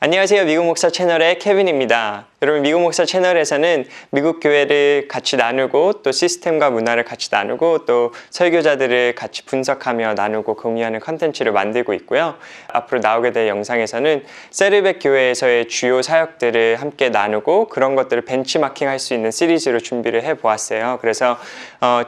안녕하세요. 미국 목사 채널의 케빈입니다. 여러분, 미국 목사 채널에서는 미국 교회를 같이 나누고 또 시스템과 문화를 같이 나누고 또 설교자들을 같이 분석하며 나누고 공유하는 컨텐츠를 만들고 있고요. 앞으로 나오게 될 영상에서는 세르백 교회에서의 주요 사역들을 함께 나누고 그런 것들을 벤치마킹 할 수 있는 시리즈로 준비를 해보았어요. 그래서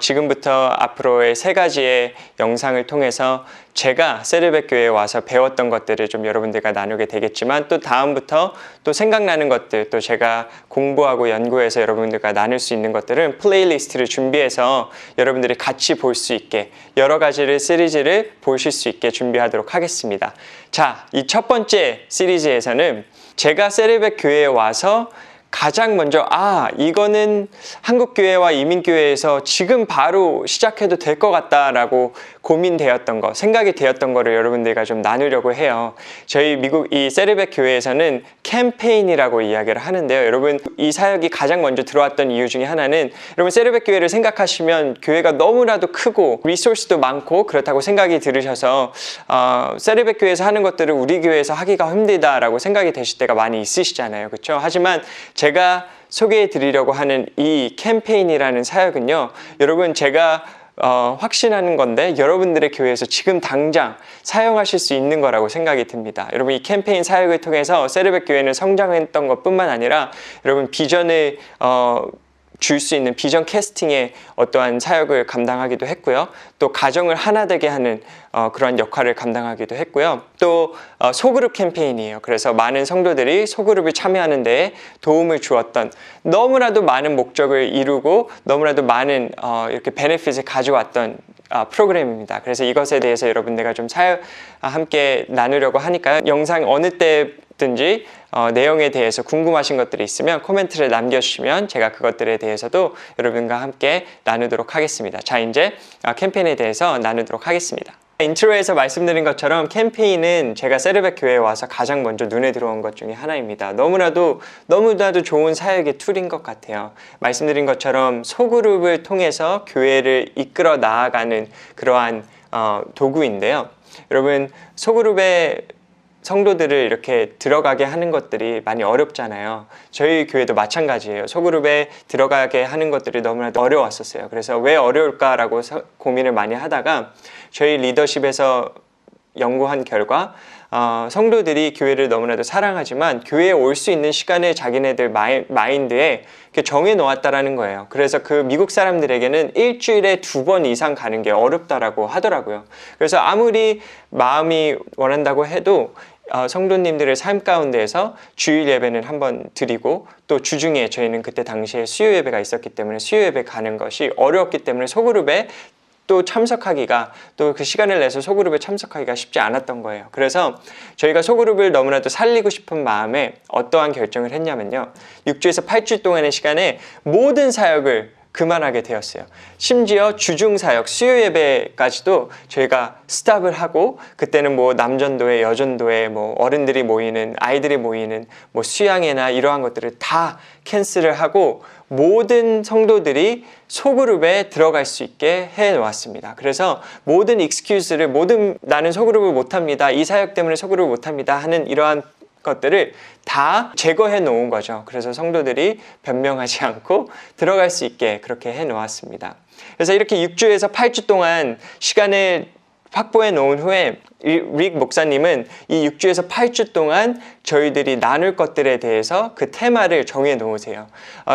지금부터 앞으로의 3가지의 영상을 통해서 제가 세르백 교회에 와서 배웠던 것들을 좀 여러분들과 나누게 되겠지만 또 다음부터 또 생각나는 것들 또 제가 공부하고 연구해서 여러분들과 나눌 수 있는 것들은 플레이리스트를 준비해서 여러분들이 같이 볼 수 있게 여러 가지를 시리즈를 보실 수 있게 준비하도록 하겠습니다. 자, 이 첫 번째 시리즈에서는 제가 세르백 교회에 와서 가장 먼저 이거는 한국교회와 이민교회에서 지금 바로 시작해도 될 것 같다라고 고민되었던 거, 생각이 되었던 거를 여러분들과 좀 나누려고 해요. 저희 미국 이 세르백 교회에서는 캠페인이라고 이야기를 하는데요. 여러분, 이 사역이 가장 먼저 들어왔던 이유 중에 하나는 여러분 세르백 교회를 생각하시면 교회가 너무나도 크고 리소스도 많고 그렇다고 생각이 들으셔서 세르백 교회에서 하는 것들을 우리 교회에서 하기가 힘들다라고 생각이 되실 때가 많이 있으시잖아요. 그렇죠? 하지만 제가 소개해 드리려고 하는 이 캠페인이라는 사역은요, 여러분 제가 확신하는 건데 여러분들의 교회에서 지금 당장 사용하실 수 있는 거라고 생각이 듭니다. 여러분, 이 캠페인 사역을 통해서 세르백 교회는 성장했던 것뿐만 아니라 여러분 비전을 줄 수 있는 비전 캐스팅의 어떠한 사역을 감당하기도 했고요. 또 가정을 하나 되게 하는 그런 역할을 감당하기도 했고요. 또 소그룹 캠페인이에요. 그래서 많은 성도들이 소그룹을 참여하는 데에 도움을 주었던 너무나도 많은 목적을 이루고 너무나도 많은 이렇게 베네핏을 가져왔던 프로그램입니다. 그래서 이것에 대해서 여러분들과 좀 함께 나누려고 하니까요. 영상 어느 때든지 내용에 대해서 궁금하신 것들이 있으면 코멘트를 남겨주시면 제가 그것들에 대해서도 여러분과 함께 나누도록 하겠습니다. 자, 이제 캠페인에 대해서 나누도록 하겠습니다. 인트로에서 말씀드린 것처럼 캠페인은 제가 세르백 교회에 와서 가장 먼저 눈에 들어온 것 중에 하나입니다. 너무나도 좋은 사역의 툴인 것 같아요. 말씀드린 것처럼 소그룹을 통해서 교회를 이끌어 나아가는 그러한 도구인데요. 여러분, 소그룹에 성도들을 이렇게 들어가게 하는 것들이 많이 어렵잖아요. 저희 교회도 마찬가지예요. 소그룹에 들어가게 하는 것들이 너무나도 어려웠었어요. 그래서 왜 어려울까라고 고민을 많이 하다가 저희 리더십에서 연구한 결과 성도들이 교회를 너무나도 사랑하지만 교회에 올 수 있는 시간을 자기네들 마인드에 정해 놓았다라는 거예요. 그래서 그 미국 사람들에게는 일주일에 2번 이상 가는 게 어렵다라고 하더라고요. 그래서 아무리 마음이 원한다고 해도 성도님들의 삶 가운데에서 주일 예배는 한번 드리고 또 주중에 저희는 그때 당시에 수요 예배가 있었기 때문에 수요 예배 가는 것이 어려웠기 때문에 소그룹에 또 참석하기가 또 그 시간을 내서 소그룹에 참석하기가 쉽지 않았던 거예요. 그래서 저희가 소그룹을 너무나도 살리고 싶은 마음에 어떠한 결정을 했냐면요, 6주에서 8주 동안의 시간에 모든 사역을 그만하게 되었어요. 심지어 주중 사역, 수요 예배까지도 저희가 스탑을 하고 그때는 뭐 남전도회, 여전도회, 뭐 어른들이 모이는, 아이들이 모이는 뭐 수양회나 이러한 것들을 다 캔슬을 하고 모든 성도들이 소그룹에 들어갈 수 있게 해 놓았습니다. 그래서 모든 익스큐즈를 나는 소그룹을 못합니다, 이 사역 때문에 소그룹을 못합니다 하는 이러한 것들을 다 제거해 놓은 거죠. 그래서 성도들이 변명하지 않고 들어갈 수 있게 그렇게 해 놓았습니다. 그래서 이렇게 6주에서 8주 동안 시간을 확보해 놓은 후에 릭 목사님은 이 6주에서 8주 동안 저희들이 나눌 것들에 대해서 그 테마를 정해 놓으세요.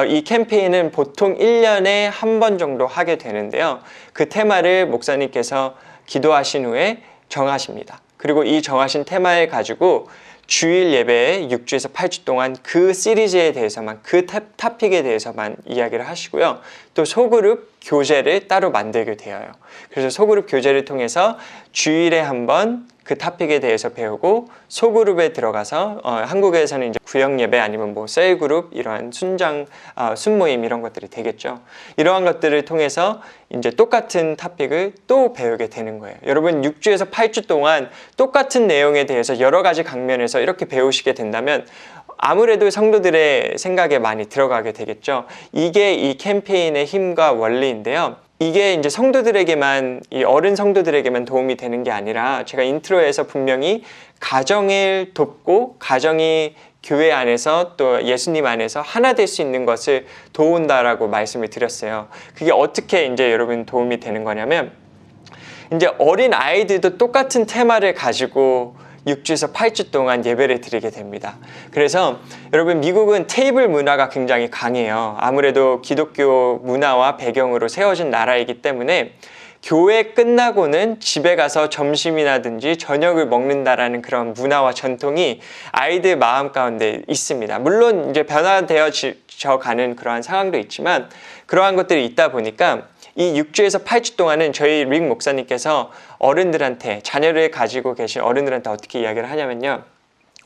이 캠페인은 보통 1년에 한 번 정도 하게 되는데요. 그 테마를 목사님께서 기도하신 후에 정하십니다. 그리고 이 정하신 테마를 가지고 주일 예배에 6주에서 8주 동안 그 시리즈에 대해서만, 그 토픽에 대해서만 이야기를 하시고요. 또 소그룹 교재를 따로 만들게 되어요. 그래서 소그룹 교재를 통해서 주일에 한번 그 토픽에 대해서 배우고 소그룹에 들어가서 한국에서는 이제 구역 예배 아니면 뭐 셀그룹 이러한 순모임 이런 것들이 되겠죠. 이러한 것들을 통해서 이제 똑같은 토픽을 또 배우게 되는 거예요. 여러분, 6주에서 8주 동안 똑같은 내용에 대해서 여러 가지 강면에서 이렇게 배우시게 된다면 아무래도 성도들의 생각에 많이 들어가게 되겠죠. 이게 이 캠페인의 힘과 원리인데요. 이게 이제 성도들에게만, 이 어른 성도들에게만 도움이 되는 게 아니라 제가 인트로에서 분명히 가정을 돕고 가정이 교회 안에서 또 예수님 안에서 하나 될 수 있는 것을 도운다라고 말씀을 드렸어요. 그게 어떻게 이제 여러분 도움이 되는 거냐면, 이제 어린 아이들도 똑같은 테마를 가지고 6주에서 8주 동안 예배를 드리게 됩니다. 그래서 여러분, 미국은 테이블 문화가 굉장히 강해요. 아무래도 기독교 문화와 배경으로 세워진 나라이기 때문에 교회 끝나고는 집에 가서 점심이라든지 저녁을 먹는다라는 그런 문화와 전통이 아이들 마음 가운데 있습니다. 물론 이제 변화되어져 가는 그러한 상황도 있지만, 그러한 것들이 있다 보니까 이 6주에서 8주 동안은 저희 릭 목사님께서 어른들한테, 자녀를 가지고 계신 어른들한테 어떻게 이야기를 하냐면요,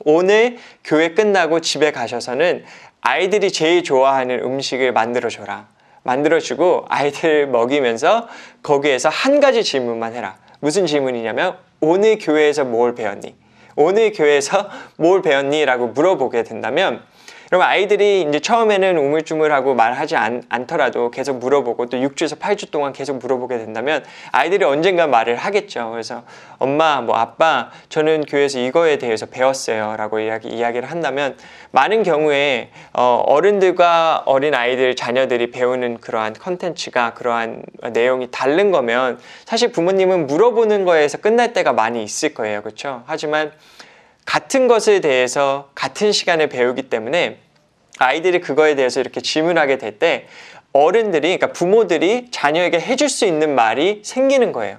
오늘 교회 끝나고 집에 가셔서는 아이들이 제일 좋아하는 음식을 만들어줘라. 만들어주고 아이들 먹이면서 거기에서 한 가지 질문만 해라. 무슨 질문이냐면, 오늘 교회에서 뭘 배웠니? 오늘 교회에서 뭘 배웠니? 라고 물어보게 된다면, 그러면 아이들이 이제 처음에는 우물쭈물하고 말하지 않더라도 계속 물어보고, 또 6주에서 8주 동안 계속 물어보게 된다면 아이들이 언젠가 말을 하겠죠. 그래서 엄마, 뭐 아빠, 저는 교회에서 이거에 대해서 배웠어요 라고 이야기를 한다면, 많은 경우에 어른들과 어린 아이들, 자녀들이 배우는 그러한 컨텐츠가, 그러한 내용이 다른 거면 사실 부모님은 물어보는 거에서 끝날 때가 많이 있을 거예요. 그렇죠? 하지만 같은 것에 대해서 같은 시간에 배우기 때문에 아이들이 그거에 대해서 이렇게 질문하게 될 때 어른들이, 그러니까 부모들이 자녀에게 해줄 수 있는 말이 생기는 거예요.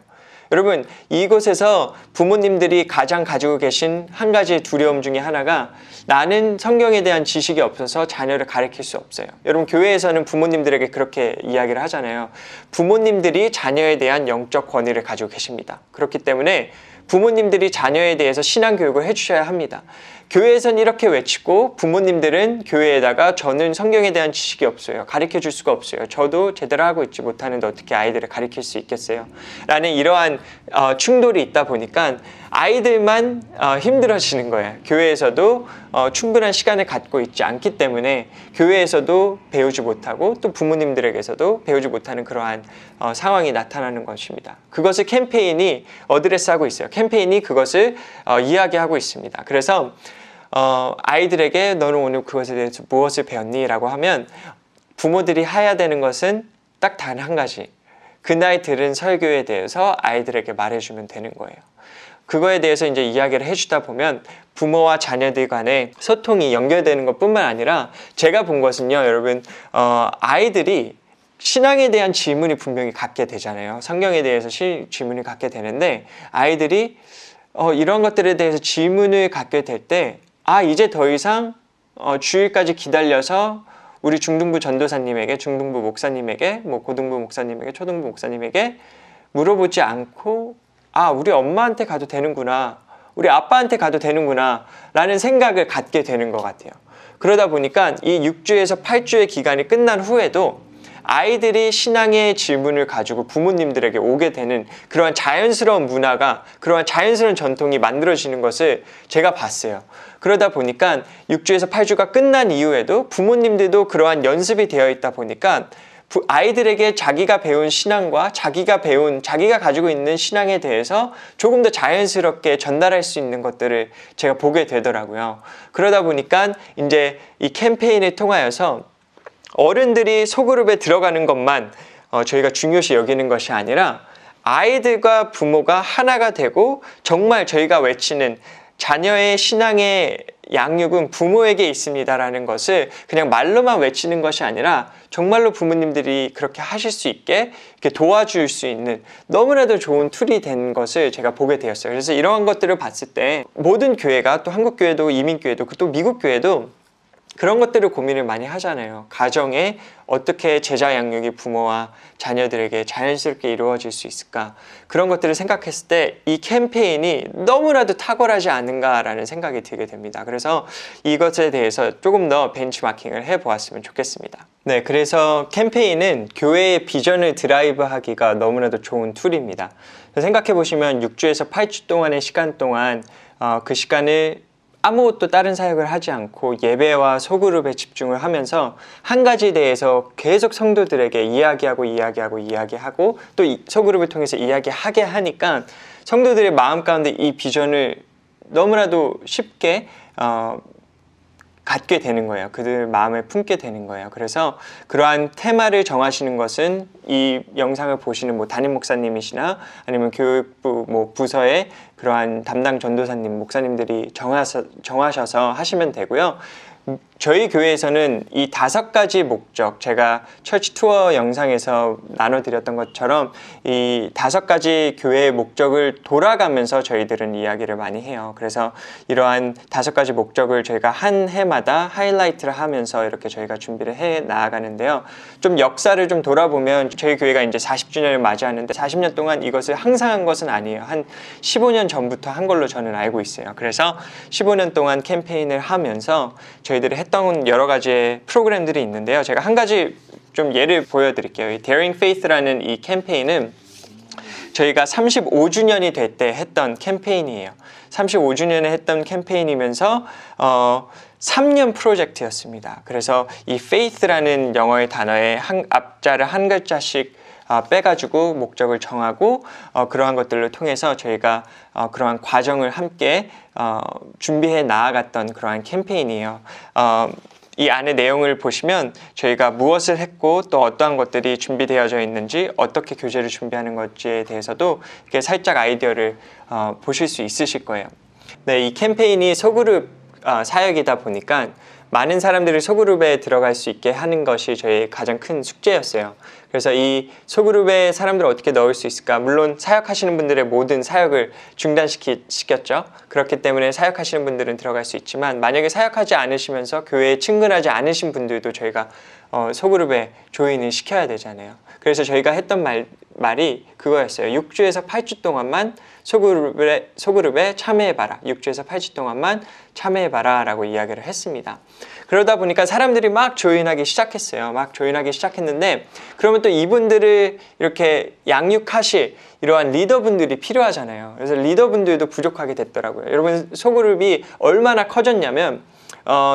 여러분, 이곳에서 부모님들이 가장 가지고 계신 한 가지 두려움 중에 하나가, 나는 성경에 대한 지식이 없어서 자녀를 가르칠 수 없어요. 여러분, 교회에서는 부모님들에게 그렇게 이야기를 하잖아요. 부모님들이 자녀에 대한 영적 권위를 가지고 계십니다. 그렇기 때문에 부모님들이 자녀에 대해서 신앙교육을 해주셔야 합니다. 교회에서는 이렇게 외치고, 부모님들은 교회에다가 저는 성경에 대한 지식이 없어요. 가르쳐 줄 수가 없어요. 저도 제대로 하고 있지 못하는데 어떻게 아이들을 가르칠 수 있겠어요? 라는 이러한 충돌이 있다 보니까 아이들만 힘들어지는 거예요. 교회에서도 충분한 시간을 갖고 있지 않기 때문에 교회에서도 배우지 못하고, 또 부모님들에게서도 배우지 못하는 그러한 상황이 나타나는 것입니다. 그것을 캠페인이 어드레스하고 있어요. 캠페인이 그것을 이야기하고 있습니다. 그래서 아이들에게 너는 오늘 그것에 대해서 무엇을 배웠니? 라고 하면 부모들이 해야 되는 것은 딱 단 한 가지, 그날 들은 설교에 대해서 아이들에게 말해주면 되는 거예요. 그거에 대해서 이제 이야기를 해주다 보면 부모와 자녀들 간의 소통이 연결되는 것뿐만 아니라, 제가 본 것은요, 여러분, 아이들이 신앙에 대한 질문이 분명히 갖게 되잖아요. 성경에 대해서 질문을 갖게 되는데, 아이들이 이런 것들에 대해서 질문을 갖게 될 때, 이제 더 이상 주일까지 기다려서 우리 중등부 전도사님에게, 중등부 목사님에게, 뭐 고등부 목사님에게, 초등부 목사님에게 물어보지 않고, 우리 엄마한테 가도 되는구나, 우리 아빠한테 가도 되는구나 라는 생각을 갖게 되는 것 같아요. 그러다 보니까 이 6주에서 8주의 기간이 끝난 후에도 아이들이 신앙의 질문을 가지고 부모님들에게 오게 되는 그러한 자연스러운 문화가, 그러한 자연스러운 전통이 만들어지는 것을 제가 봤어요. 그러다 보니까 6주에서 8주가 끝난 이후에도 부모님들도 그러한 연습이 되어 있다 보니까 아이들에게 자기가 배운 신앙과 자기가 가지고 있는 신앙에 대해서 조금 더 자연스럽게 전달할 수 있는 것들을 제가 보게 되더라고요. 그러다 보니까 이제 이 캠페인을 통하여서 어른들이 소그룹에 들어가는 것만 저희가 중요시 여기는 것이 아니라, 아이들과 부모가 하나가 되고, 정말 저희가 외치는 자녀의 신앙의 양육은 부모에게 있습니다라는 것을 그냥 말로만 외치는 것이 아니라, 정말로 부모님들이 그렇게 하실 수 있게 이렇게 도와줄 수 있는 너무나도 좋은 툴이 된 것을 제가 보게 되었어요. 그래서 이러한 것들을 봤을 때 모든 교회가, 또 한국교회도, 이민교회도, 또 미국교회도 그런 것들을 고민을 많이 하잖아요. 가정에 어떻게 제자 양육이 부모와 자녀들에게 자연스럽게 이루어질 수 있을까? 그런 것들을 생각했을 때 이 캠페인이 너무나도 탁월하지 않은가라는 생각이 들게 됩니다. 그래서 이것에 대해서 조금 더 벤치마킹을 해보았으면 좋겠습니다. 네, 그래서 캠페인은 교회의 비전을 드라이브하기가 너무나도 좋은 툴입니다. 생각해 보시면 6주에서 8주 동안의 시간 동안 그 시간을 아무것도 다른 사역을 하지 않고 예배와 소그룹에 집중을 하면서 한 가지에 대해서 계속 성도들에게 이야기하고 또 이 소그룹을 통해서 이야기하게 하니까 성도들의 마음 가운데 이 비전을 너무나도 쉽게 갖게 되는 거예요. 그들 마음에 품게 되는 거예요. 그래서 그러한 테마를 정하시는 것은 이 영상을 보시는 뭐 담임 목사님이시나 아니면 교육부 뭐 부서의 그러한 담당 전도사님, 목사님들이 정하셔서 하시면 되고요. 저희 교회에서는 이 5가지 목적, 제가 처치 투어 영상에서 나눠드렸던 것처럼 이 5가지 교회의 목적을 돌아가면서 저희들은 이야기를 많이 해요. 그래서 이러한 5가지 목적을 저희가 한 해마다 하이라이트를 하면서 이렇게 저희가 준비를 해 나아가는데요. 좀 역사를 좀 돌아보면 저희 교회가 이제 40주년을 맞이하는데 40년 동안 이것을 항상 한 것은 아니에요. 한 15년 전부터 한 걸로 저는 알고 있어요. 그래서 15년 동안 캠페인을 하면서 저희들이 했던 여러 가지의 프로그램들이 있는데요. 제가 한 가지 좀 예를 보여드릴게요. 이 Daring Faith라는 이 캠페인은 저희가 35주년이 될 때 했던 캠페인이에요. 35주년에 했던 캠페인이면서 3년 프로젝트였습니다. 그래서 이 faith라는 영어의 단어의 앞자를 한 글자씩 빼가지고 목적을 정하고 그러한 것들을 통해서 저희가 그러한 과정을 함께 준비해 나아갔던 그러한 캠페인이에요. 이 안에 내용을 보시면 저희가 무엇을 했고 또 어떠한 것들이 준비되어져 있는지 어떻게 교재를 준비하는 건지에 대해서도 이렇게 살짝 아이디어를 보실 수 있으실 거예요. 네, 이 캠페인이 소그룹 사역이다 보니까 많은 사람들이 소그룹에 들어갈 수 있게 하는 것이 저희의 가장 큰 숙제였어요. 그래서 이 소그룹에 사람들을 어떻게 넣을 수 있을까? 물론 사역하시는 분들의 모든 사역을 중단시켰죠. 그렇기 때문에 사역하시는 분들은 들어갈 수 있지만 만약에 사역하지 않으시면서 교회에 친근하지 않으신 분들도 저희가 소그룹에 조인을 시켜야 되잖아요. 그래서 저희가 했던 말이 그거였어요. 6주에서 8주 동안만 소그룹에 참여해봐라. 6주에서 8주 동안만 참여해봐라 라고 이야기를 했습니다. 그러다 보니까 사람들이 막 조인하기 시작했어요. 막 조인하기 시작했는데 그러면 또 이분들을 이렇게 양육하실 이러한 리더분들이 필요하잖아요. 그래서 리더분들도 부족하게 됐더라고요. 여러분 소그룹이 얼마나 커졌냐면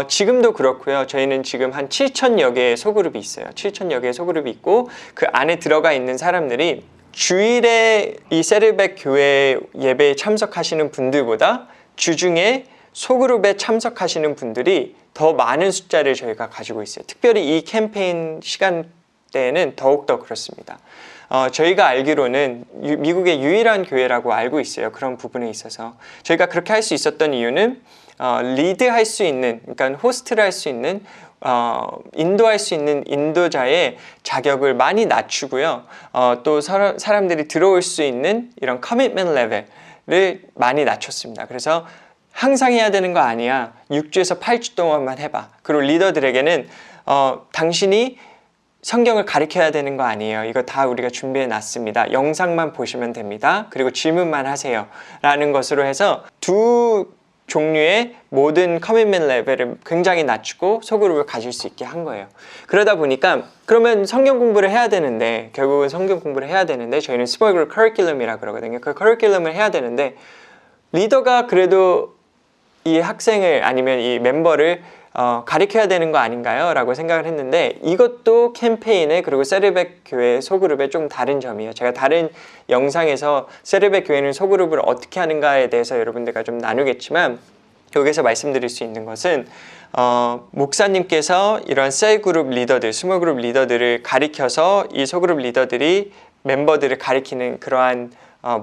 지금도 그렇고요. 저희는 지금 한 7,000여 개의 소그룹이 있어요. 7,000여 개의 소그룹이 있고 그 안에 들어가 있는 사람들이 주일에 이 세르백 교회 예배에 참석하시는 분들보다 주중에 소그룹에 참석하시는 분들이 더 많은 숫자를 저희가 가지고 있어요. 특별히 이 캠페인 시간대에는 더욱더 그렇습니다. 저희가 알기로는 미국의 유일한 교회라고 알고 있어요. 그런 부분에 있어서 저희가 그렇게 할 수 있었던 이유는 리드할 수 있는, 그러니까 호스트를 할 수 있는 인도할 수 있는 인도자의 자격을 많이 낮추고요. 또 사람들이 들어올 수 있는 이런 커미트먼트 레벨을 많이 낮췄습니다. 그래서 항상 해야 되는 거 아니야. 6주에서 8주 동안만 해봐. 그리고 리더들에게는 당신이 성경을 가르쳐야 되는 거 아니에요. 이거 다 우리가 준비해 놨습니다. 영상만 보시면 됩니다. 그리고 질문만 하세요. 라는 것으로 해서 두 종류의 모든 커미트먼트 레벨을 굉장히 낮추고 소그룹을 가질 수 있게 한 거예요. 그러다 보니까 그러면 성경 공부를 해야 되는데 결국은 성경 공부를 해야 되는데 저희는 스몰 그룹 커리큘럼이라 그러거든요. 그 커리큘럼을 해야 되는데 리더가 그래도 이 학생을 아니면 이 멤버를 가르쳐야 되는 거 아닌가요? 라고 생각을 했는데 이것도 캠페인에 그리고 세르백 교회 소그룹의 좀 다른 점이에요. 제가 다른 영상에서 세르백 교회는 소그룹을 어떻게 하는가에 대해서 여러분들과 좀 나누겠지만 여기서 말씀드릴 수 있는 것은 목사님께서 이런 셀그룹 리더들, 스몰그룹 리더들을 가리켜서 이 소그룹 리더들이 멤버들을 가리키는 그러한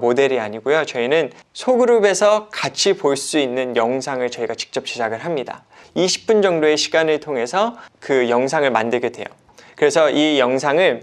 모델이 아니고요. 저희는 소그룹에서 같이 볼 수 있는 영상을 저희가 직접 제작을 합니다. 20분 정도의 시간을 통해서 그 영상을 만들게 돼요. 그래서 이 영상을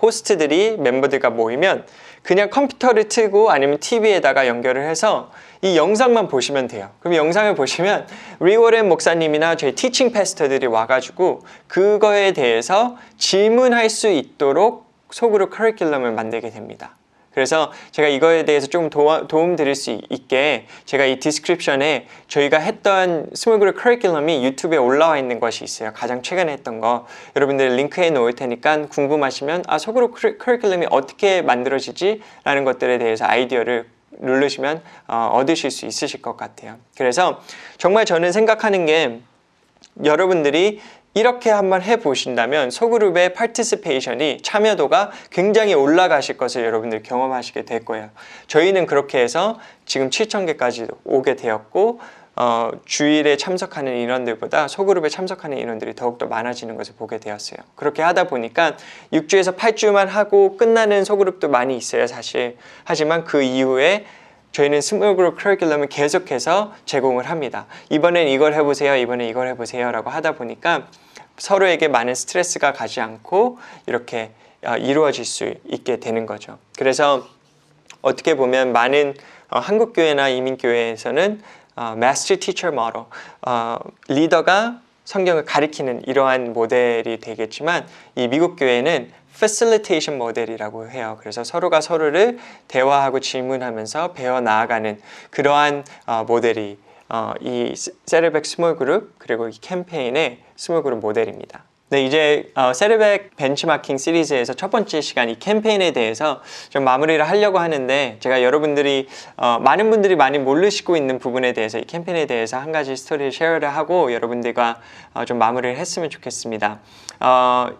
호스트들이 멤버들과 모이면 그냥 컴퓨터를 틀고 아니면 TV에다가 연결을 해서 이 영상만 보시면 돼요. 그럼 영상을 보시면 리워렌 목사님이나 저희 티칭 패스터들이 와가지고 그거에 대해서 질문할 수 있도록 소그룹 커리큘럼을 만들게 됩니다. 그래서 제가 이거에 대해서 좀 도움 드릴 수 있게 제가 이 디스크립션에 저희가 했던 스몰그룹 커리큘럼이 유튜브에 올라와 있는 것이 있어요. 가장 최근에 했던 거 여러분들 링크해 놓을 테니까 궁금하시면 소그룹 커리큘럼이 어떻게 만들어지지? 라는 것들에 대해서 아이디어를 누르시면 얻으실 수 있으실 것 같아요. 그래서 정말 저는 생각하는 게 여러분들이 이렇게 한번 해보신다면 소그룹의 파티시페이션이 참여도가 굉장히 올라가실 것을 여러분들 경험하시게 될 거예요. 저희는 그렇게 해서 지금 7,000개까지 오게 되었고 주일에 참석하는 인원들보다 소그룹에 참석하는 인원들이 더욱더 많아지는 것을 보게 되었어요. 그렇게 하다 보니까 6주에서 8주만 하고 끝나는 소그룹도 많이 있어요, 사실. 하지만 그 이후에 저희는 스몰 그룹 커리큘럼을 계속해서 제공을 합니다. 이번엔 이걸 해보세요, 이번엔 이걸 해보세요 라고 하다 보니까 서로에게 많은 스트레스가 가지 않고 이렇게 이루어질 수 있게 되는 거죠. 그래서 어떻게 보면 많은 한국교회나 이민교회에서는 Master Teacher Model, 리더가 성경을 가리키는 이러한 모델이 되겠지만 이 미국 교회는 Facilitation 모델이라고 해요. 그래서 서로가 서로를 대화하고 질문하면서 배워 나아가는 그러한 모델이 이 세르백 스몰 그룹 그리고 이 캠페인의 스몰 그룹 모델입니다. 네, 이제 세르백 벤치마킹 시리즈에서 첫 번째 시간 이 캠페인에 대해서 좀 마무리를 하려고 하는데 제가 여러분들이 많은 분들이 많이 모르시고 있는 부분에 대해서 이 캠페인에 대해서 한 가지 스토리를 쉐어를 하고 여러분들과 좀 마무리를 했으면 좋겠습니다.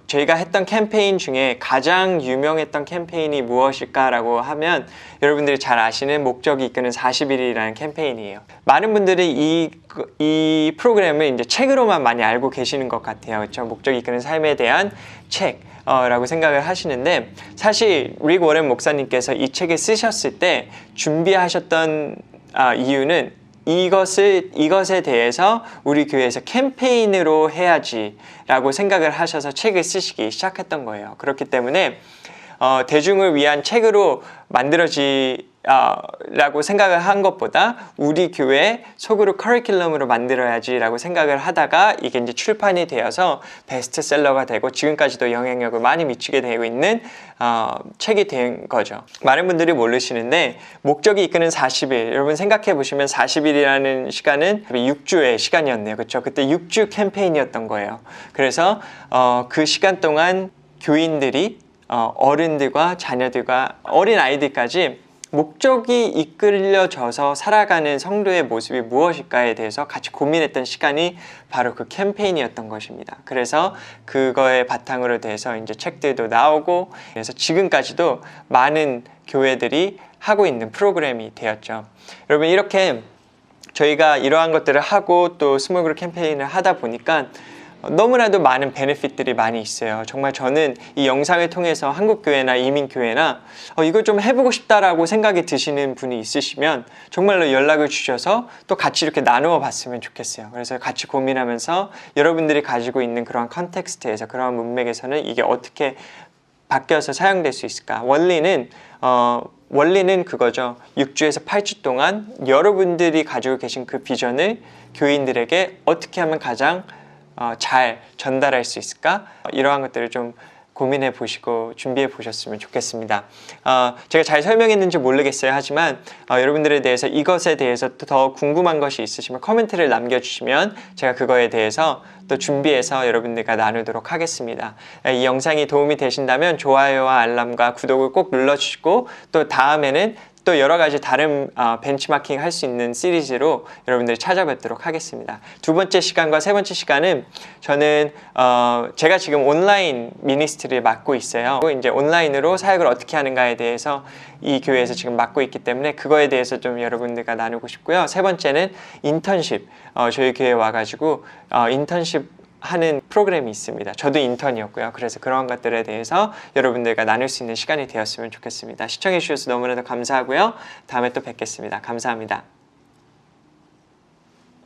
저희가 했던 캠페인 중에 가장 유명했던 캠페인이 무엇일까라고 하면 여러분들이 잘 아시는 목적이 이끄는 40일이라는 캠페인이에요. 많은 분들이 이 프로그램을 이제 책으로만 많이 알고 계시는 것 같아요. 그렇죠? 목적이 이끄는 삶에 대한 책. 라고 생각을 하시는데 사실 릭 워렌 목사님께서 이 책을 쓰셨을 때 준비하셨던 이유는 이것에 대해서 우리 교회에서 캠페인으로 해야지 라고 생각을 하셔서 책을 쓰시기 시작했던 거예요. 그렇기 때문에 대중을 위한 책으로 라고 생각을 한 것보다 우리 교회 소그룹 커리큘럼으로 만들어야지 라고 생각을 하다가 이게 이제 출판이 되어서 베스트셀러가 되고 지금까지도 영향력을 많이 미치게 되고 있는 책이 된 거죠. 많은 분들이 모르시는데 목적이 이끄는 40일 여러분 생각해 보시면 40일이라는 시간은 6주의 시간이었네요. 그렇죠? 그때 6주 캠페인이었던 거예요. 그래서 그 시간 동안 교인들이 어른들과 자녀들과 어린 아이들까지 목적이 이끌려져서 살아가는 성도의 모습이 무엇일까에 대해서 같이 고민했던 시간이 바로 그 캠페인이었던 것입니다. 그래서 그거에 바탕으로 돼서 이제 책들도 나오고 그래서 지금까지도 많은 교회들이 하고 있는 프로그램이 되었죠. 여러분 이렇게 저희가 이러한 것들을 하고 또 스몰 그룹 캠페인을 하다 보니까 너무나도 많은 베네핏들이 많이 있어요. 정말 저는 이 영상을 통해서 한국교회나 이민교회나 이거 좀 해보고 싶다라고 생각이 드시는 분이 있으시면 정말로 연락을 주셔서 또 같이 이렇게 나누어 봤으면 좋겠어요. 그래서 같이 고민하면서 여러분들이 가지고 있는 그러한 컨텍스트에서 그러한 문맥에서는 이게 어떻게 바뀌어서 사용될 수 있을까? 원리는 그거죠. 6주에서 8주 동안 여러분들이 가지고 계신 그 비전을 교인들에게 어떻게 하면 가장 잘 전달할 수 있을까? 이러한 것들을 좀 고민해 보시고 준비해 보셨으면 좋겠습니다. 제가 잘 설명했는지 모르겠어요. 하지만 여러분들에 대해서 이것에 대해서 더 궁금한 것이 있으시면 코멘트를 남겨주시면 제가 그거에 대해서 또 준비해서 여러분들과 나누도록 하겠습니다. 이 영상이 도움이 되신다면 좋아요와 알람과 구독을 꼭 눌러주시고 또 다음에는 또 여러 가지 다른 벤치마킹 할 수 있는 시리즈로 여러분들이 찾아뵙도록 하겠습니다. 두 번째 시간과 세 번째 시간은 저는 제가 지금 온라인 미니스트리를 맡고 있어요. 이제 온라인으로 사역을 어떻게 하는가에 대해서 이 교회에서 지금 맡고 있기 때문에 그거에 대해서 좀 여러분들과 나누고 싶고요. 세 번째는 인턴십, 저희 교회에 와가지고 인턴십 하는 프로그램이 있습니다. 저도 인턴이었고요. 그래서 그런 것들에 대해서 여러분들과 나눌 수 있는 시간이 되었으면 좋겠습니다. 시청해 주셔서 너무나도 감사하고요. 다음에 또 뵙겠습니다. 감사합니다.